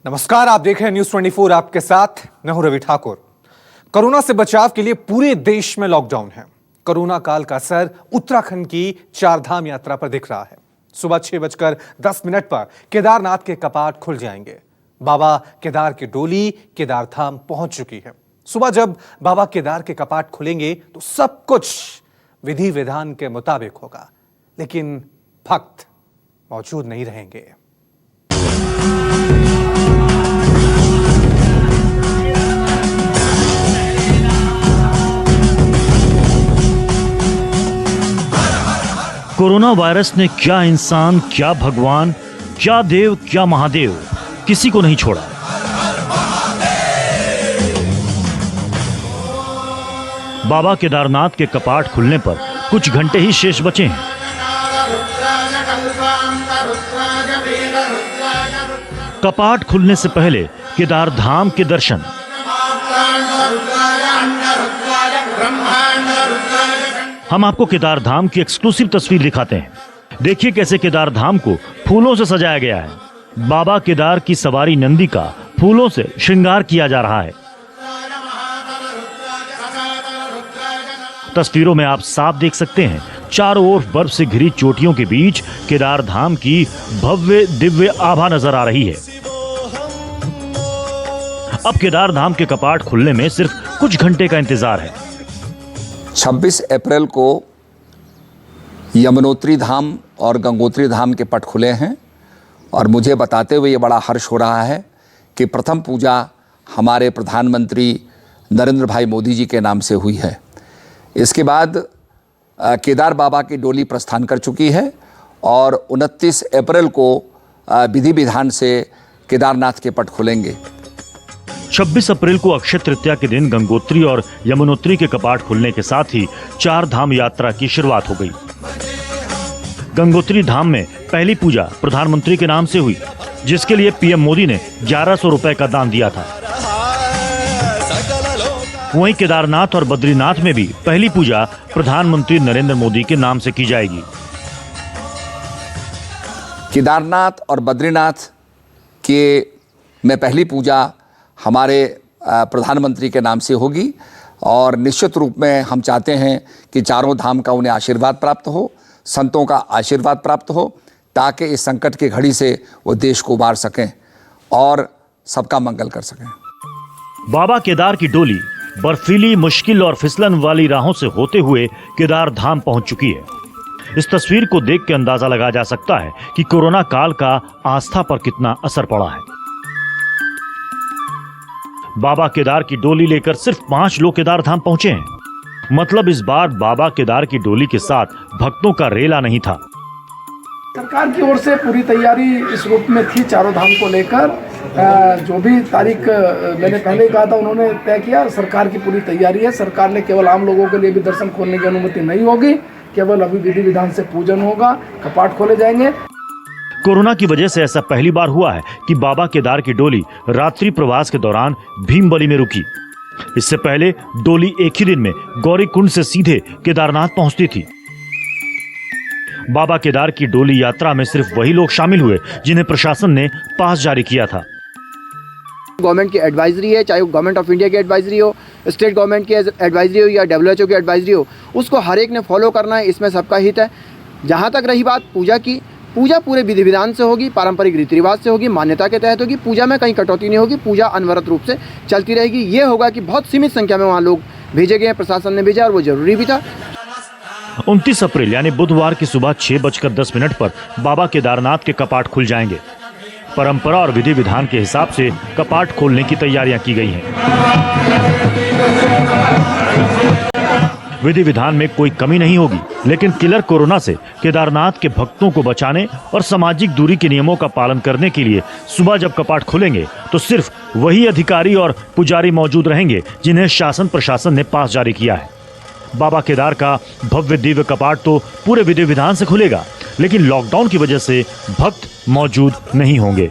नमस्कार, आप देख रहे हैं न्यूज 24। आपके साथ मैं हूं रवि ठाकुर। कोरोना से बचाव के लिए पूरे देश में लॉकडाउन है। कोरोना काल का असर उत्तराखंड की चारधाम यात्रा पर दिख रहा है। सुबह 6:10 पर केदारनाथ के कपाट खुल जाएंगे। बाबा केदार की डोली केदारधाम पहुंच चुकी है। सुबह जब बाबा केदार के कपाट खुलेंगे तो सब कुछ विधि विधान के मुताबिक होगा, लेकिन भक्त मौजूद नहीं रहेंगे। कोरोना वायरस ने क्या इंसान, क्या भगवान, क्या देव, क्या महादेव, किसी को नहीं छोड़ा। बाबा केदारनाथ के कपाट खुलने पर कुछ घंटे ही शेष बचे हैं। कपाट खुलने से पहले केदार धाम के दर्शन। हम आपको केदार धाम की एक्सक्लूसिव तस्वीर दिखाते हैं। देखिए कैसे केदार धाम को फूलों से सजाया गया है। बाबा केदार की सवारी नंदी का फूलों से श्रृंगार किया जा रहा है। तस्वीरों में आप साफ देख सकते हैं, चारों ओर बर्फ से घिरी चोटियों के बीच केदार धाम की भव्य दिव्य आभा नजर आ रही है। अब केदार धाम के कपाट खुलने में सिर्फ कुछ घंटे का इंतजार है। 26 अप्रैल को यमुनोत्री धाम और गंगोत्री धाम के पट खुले हैं और मुझे बताते हुए ये बड़ा हर्ष हो रहा है कि प्रथम पूजा हमारे प्रधानमंत्री नरेंद्र भाई मोदी जी के नाम से हुई है। इसके बाद केदार बाबा की डोली प्रस्थान कर चुकी है और 29 अप्रैल को विधि विधान से केदारनाथ के पट खुलेंगे। 26 अप्रैल को अक्षय तृतीया के दिन गंगोत्री और यमुनोत्री के कपाट खुलने के साथ ही चार धाम यात्रा की शुरुआत हो गई। गंगोत्री धाम में पहली पूजा प्रधानमंत्री के नाम से हुई, जिसके लिए पीएम मोदी ने 1100 रुपए का दान दिया था। वहीं केदारनाथ और बद्रीनाथ में भी पहली पूजा प्रधानमंत्री नरेंद्र मोदी के नाम से की जाएगी। केदारनाथ और बद्रीनाथ के में पहली पूजा हमारे प्रधानमंत्री के नाम से होगी और निश्चित रूप में हम चाहते हैं कि चारों धाम का उन्हें आशीर्वाद प्राप्त हो, संतों का आशीर्वाद प्राप्त हो, ताकि इस संकट की घड़ी से वो देश को उबार सकें और सबका मंगल कर सकें। बाबा केदार की डोली बर्फीली, मुश्किल और फिसलन वाली राहों से होते हुए केदार धाम पहुंच चुकी है। इस तस्वीर को देख के अंदाजा लगाया जा सकता है कि कोरोना काल का आस्था पर कितना असर पड़ा है। बाबा केदार की डोली लेकर सिर्फ 5 लोग केदार धाम पहुंचे हैं। मतलब इस बार बाबा केदार की डोली के साथ भक्तों का रेला नहीं था। सरकार की ओर से पूरी तैयारी इस रूप में थी चारों धाम को लेकर। जो भी तारीख मैंने पहले ही कहा था, उन्होंने तय किया। सरकार की पूरी तैयारी है। सरकार ने केवल आम लोगों के लिए भी दर्शन खोलने की अनुमति नहीं होगी, केवल अभी विधि विधान से पूजन होगा, कपाट खोले जाएंगे। कोरोना की वजह से ऐसा पहली बार हुआ है कि बाबा केदार की डोली रात्रि प्रवास के दौरान भीमबली में रुकी। इससे पहले डोली एक ही दिन में गौरीकुंड से सीधे केदारनाथ पहुंचती थी। बाबा केदार की डोली यात्रा में सिर्फ वही लोग शामिल हुए जिन्हें प्रशासन ने पास जारी किया था। गवर्नमेंट की एडवाइजरी है, चाहे वो गवर्नमेंट ऑफ इंडिया की एडवाइजरी हो, स्टेट गवर्नमेंट की एडवाइजरी हो या WHO की एडवाइजरी हो, उसको हर एक ने फॉलो करना है। इसमें सबका हित है। जहाँ तक रही बात पूजा की, पूजा पूरे विधि विधान से होगी, पारंपरिक रीति रिवाज से होगी, मान्यता के तहत होगी। पूजा में कहीं कटौती नहीं होगी। पूजा अनवरत रूप से चलती रहेगी। ये होगा कि बहुत सीमित संख्या में वहाँ लोग भेजे गए, प्रशासन ने भेजा और वो जरूरी भी था। 29 अप्रैल यानी बुधवार की सुबह 6:10 पर बाबा केदारनाथ के कपाट खुल जाएंगे। परंपरा और विधि विधान के हिसाब से कपाट खोलने की तैयारियां की गई हैं। विधि विधान में कोई कमी नहीं होगी, लेकिन किलर कोरोना से केदारनाथ के भक्तों को बचाने और सामाजिक दूरी के नियमों का पालन करने के लिए सुबह जब कपाट खुलेंगे तो सिर्फ वही अधिकारी और पुजारी मौजूद रहेंगे जिन्हें शासन प्रशासन ने पास जारी किया है। बाबा केदार का भव्य दिव्य कपाट तो पूरे विधि विधान से खुलेगा, लेकिन लॉकडाउन की वजह से भक्त मौजूद नहीं होंगे।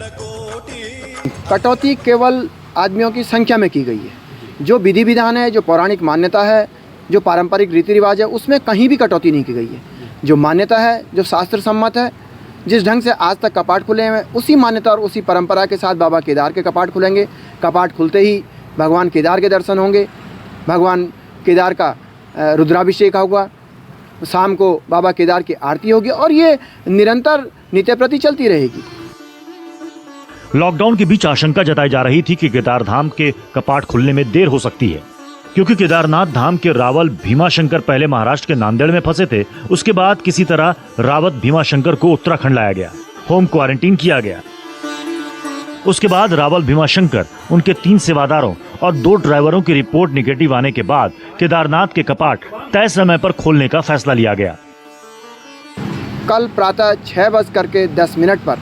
कटौती केवल आदमियों की संख्या में की गई है। जो विधि विधान है, जो पौराणिक मान्यता है, जो पारंपरिक रीति रिवाज है, उसमें कहीं भी कटौती नहीं की गई है। जो मान्यता है, जो शास्त्र सम्मत है, जिस ढंग से आज तक कपाट खुले हैं उसी मान्यता और उसी परंपरा के साथ बाबा केदार के कपाट खुलेंगे। कपाट खुलते ही भगवान केदार के दर्शन होंगे, भगवान केदार का रुद्राभिषेक होगा, शाम को बाबा केदार की आरती होगी और ये निरंतर नित्य प्रति चलती रहेगी। लॉकडाउन के बीच आशंका जताई जा रही थी कि केदारधाम के कपाट खुलने में देर हो सकती है, क्योंकि केदारनाथ धाम के रावल भीमाशंकर पहले महाराष्ट्र के नांदेड़ में फंसे थे। उसके बाद किसी तरह रावत भीमाशंकर को उत्तराखंड लाया गया, होम क्वारंटीन किया गया। उसके बाद रावल भीमाशंकर, उनके 3 सेवादारों और 2 ड्राइवरों की रिपोर्ट निगेटिव आने के बाद केदारनाथ के कपाट तय समय पर खोलने का फैसला लिया गया। कल प्रातः 6:10 पर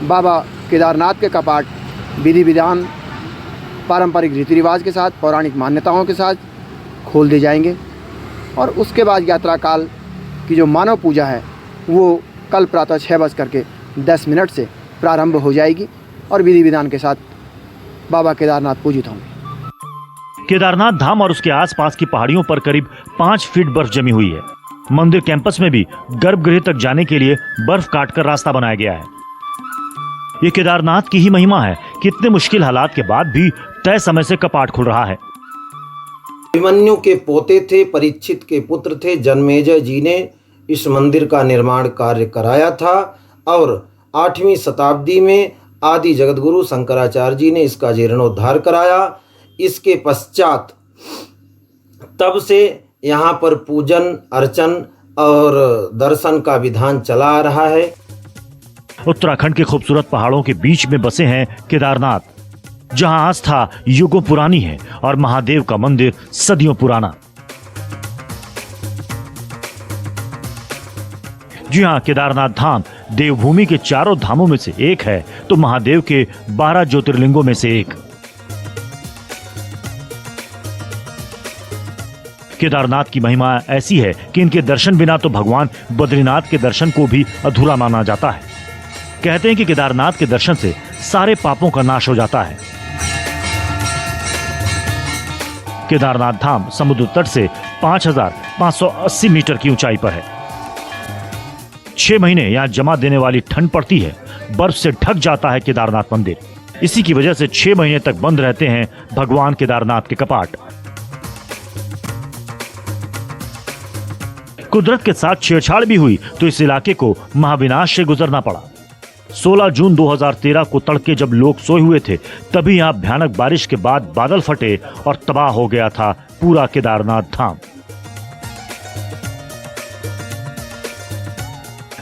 बाबा केदारनाथ के कपाट विधि विधान, पारंपरिक रीति रिवाज के साथ, पौराणिक मान्यताओं के साथ खोल दिए जाएंगे और उसके बाद यात्रा काल की जो मानव पूजा है वो कल प्रातः 6:10 से प्रारंभ हो जाएगी और विधि विधान के साथ बाबा केदारनाथ पूजित होंगे। केदारनाथ धाम और उसके आसपास की पहाड़ियों पर करीब 5 फीट बर्फ जमी हुई है। मंदिर कैंपस में भी गर्भगृह तक जाने के लिए बर्फ काटकर रास्ता बनाया गया है। ये केदारनाथ की ही महिमा है कि इतने मुश्किल हालात के बाद भी तय समय से कपाट खुल रहा है। अभिमन्यु के पोते थे, परीक्षित के पुत्र थे। जन्मेजय जी ने इस मंदिर का निर्माण कार्य कराया था और 8वीं शताब्दी में आदि जगतगुरु शंकराचार्य जी ने इसका जीर्णोद्धार कराया। इसके पश्चात तब से यहाँ पर पूजन अर्चन और दर्शन का विधान चला आ रहा है। उत्तराखंड के खूबसूरत पहाड़ों के बीच में बसे हैं केदारनाथ, जहां आस्था युगों पुरानी है और महादेव का मंदिर सदियों पुराना। जी हां, केदारनाथ धाम देवभूमि के 4 धामों में से एक है तो महादेव के 12 ज्योतिर्लिंगों में से एक। केदारनाथ की महिमा ऐसी है कि इनके दर्शन बिना तो भगवान बद्रीनाथ के दर्शन को भी अधूरा माना जाता है। कहते हैं कि केदारनाथ के दर्शन से सारे पापों का नाश हो जाता है। केदारनाथ धाम समुद्र तट से 5580 मीटर की ऊंचाई पर है। 6 महीने यहां जमा देने वाली ठंड पड़ती है, बर्फ से ढक जाता है केदारनाथ मंदिर। इसी की वजह से 6 महीने तक बंद रहते हैं भगवान केदारनाथ के कपाट। कुदरत के साथ छेड़छाड़ भी हुई तो इस इलाके को महाविनाश से गुजरना पड़ा। 16 जून 2013 को तड़के जब लोग सोए हुए थे तभी यहां भयानक बारिश के बाद बादल फटे और तबाह हो गया था पूरा केदारनाथ धाम।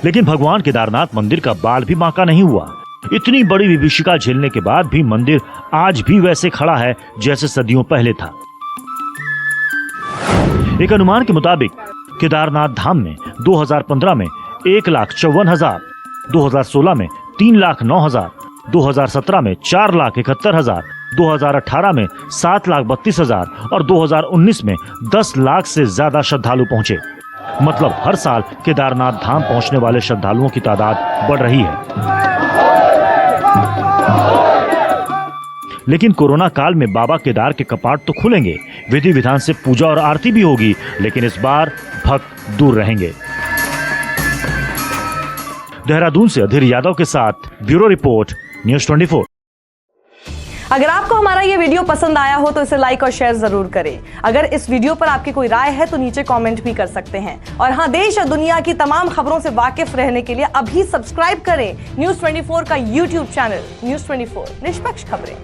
लेकिन भगवान केदारनाथ मंदिर का बाल भी बांका नहीं हुआ। इतनी बड़ी विभीषिका झेलने के बाद भी मंदिर आज भी वैसे खड़ा है जैसे सदियों पहले था। एक अनुमान के मुताबिक केदारनाथ धाम में 2015 में 1,54,000, 2016 में 3,09,000, 2017 में 4,71,000, 2018 में 7,32,000 और 2019 में 10 लाख से ज्यादा श्रद्धालु पहुंचे। मतलब हर साल केदारनाथ धाम पहुंचने वाले श्रद्धालुओं की तादाद बढ़ रही है। लेकिन कोरोना काल में बाबा केदार के कपाट तो खुलेंगे, विधि विधान से पूजा और आरती भी होगी, लेकिन इस बार भक्त दूर रहेंगे। देहरादून से अधीर यादव के साथ ब्यूरो रिपोर्ट, न्यूज़ 24। अगर आपको हमारा ये वीडियो पसंद आया हो तो इसे लाइक और शेयर जरूर करें। अगर इस वीडियो पर आपकी कोई राय है तो नीचे कमेंट भी कर सकते हैं। और हाँ, देश और दुनिया की तमाम खबरों से वाकिफ रहने के लिए अभी सब्सक्राइब करें न्यूज़ 24 का यूट्यूब चैनल। न्यूज़ 24, निष्पक्ष खबरें।